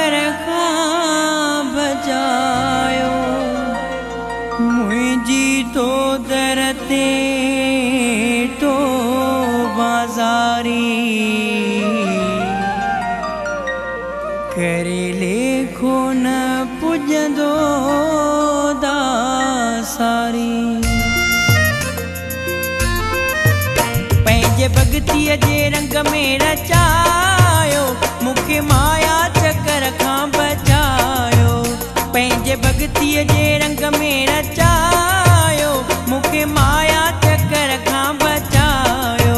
चकर खां बचायो मुझी तो दर ते तो बाजारी करे लेखो न पुजंदो दासारी पंहिंजे भगतीअ जे रंग में रचायो मुखे माया चकर खां बचायो पंहिंजे भगतीअ जे रंग में रचायो मुखे माया चकर खां बचायो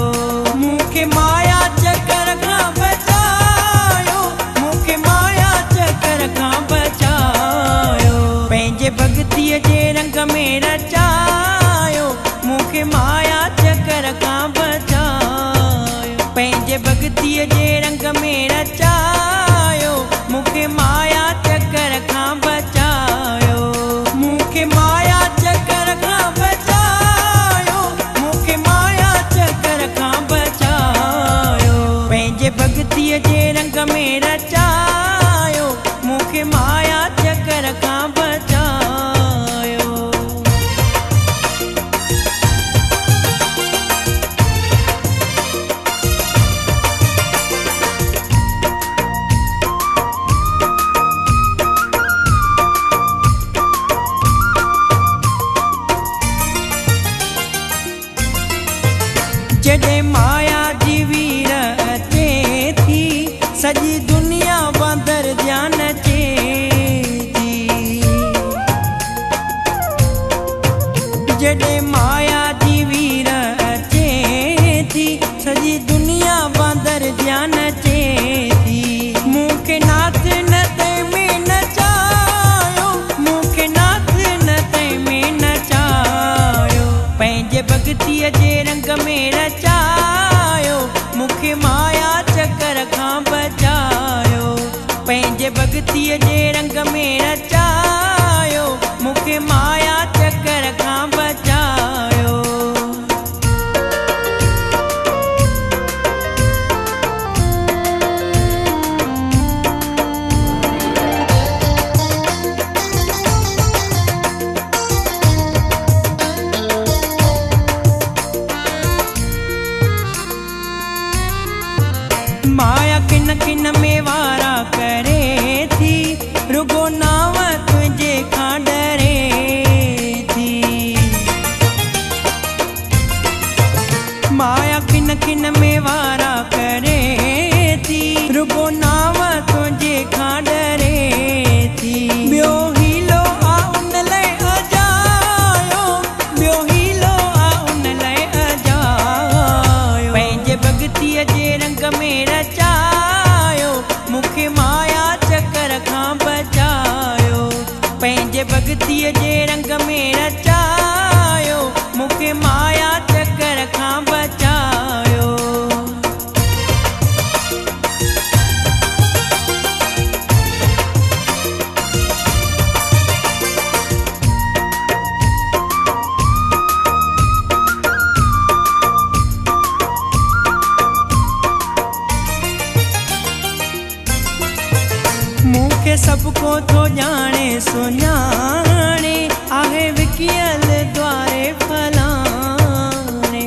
मुखे माया चकर खां बचायो मुखे माया चकर खां बचायो पंहिंजे भगतीअ जे रंग में रचायो मुखे माया चकर खां बचायो पंहिंजे भगतीअ जे रंग में रचायो मुखे माया चकर खां बचायो मुखे माया चकर खां बचायो मुखे माया चकर खां बचायो पंहिंजे भगतीअ जे रंग में रचायो मुखे माया चकर खां बचायो जॾहिं माया जी वीर अचे थी सॼी दुनिया वांदर ध्यान अचे थी जॾहिं माया जी वीर अचे थी सॼी दुनिया वांदर ध्यान अचे थी मूंखे नाथ न तंहिं में नचायो मूंखे नाथ न तंहिं में नचायो पंहिंजे भगतीअ जे रंग में रचायो मुखे माया चकर खां बचायो पंहिंजे भगतीअ जे रंग में रचायो मुखे माया चकर खां बचायो माया किन किन में वारा करे थी रुगो नाव तुझे खां डरे थी माया किन किन में वारा करे थी रुगो नाव तुझे खां डरे थी ॿियो हीलो आ उन लाइ अजायो ॿियो हीलो आ उन लाइ अजायो पंहिंजे भगतीअ जे रंग में रचायो मुखे माया चकर खां बचायो पंहिंजे भगतीअ जे रंग में रचायो मुखे माया चकर खां बचायो मूंखे सभु को थो ॼाणे सुञाणे आहे विकियल द्वारे फलाणे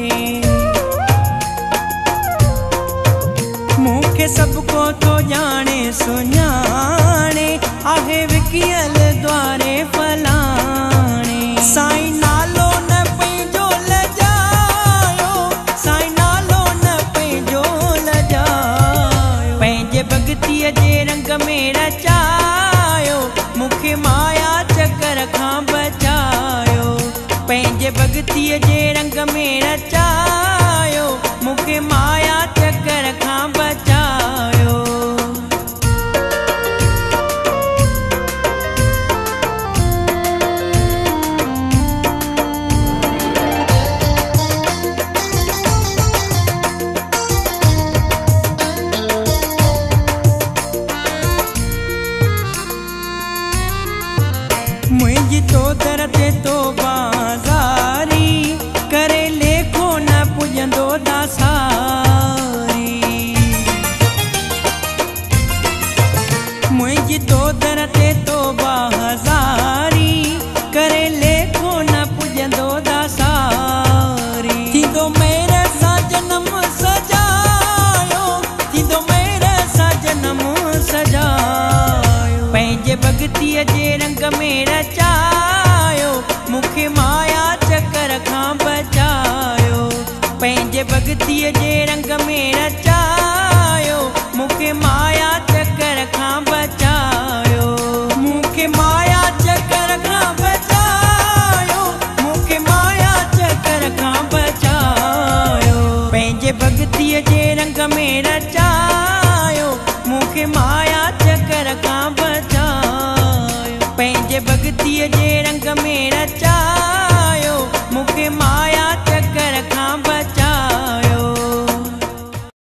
मूंखे सभु को थो ॼाणे सुञाणे आहे विकियल द्वारे फलाणे साईं नालो न पंहिंजो लजायो साईं नालो न पंहिंजो लजायो पंहिंजे भगतीअ जे रंग में रचायो मुखे माया चकर खां बचायो पंहिंजे भगतीअ जे रंग में रचायो मुखे माया चकर खां बचायो मुझी तो दर ते तो बाजारी करे लेखो न पुजंदो दासारी मुझी में रचायो, मूंखे माया चकर खां बचायो। पंहिंजे भॻतीअ जे रंग में रचायो, मूंखे माया चकर खां बचायो। मूंखे माया चकर खां बचायो, मूंखे माया चकर खां बचायो। पंहिंजे भॻतीअ जे रंग में रचायो, मूंखे माया चकर खां बचायो। पंहिंजे भॻतीअ जे रंग में रचायो।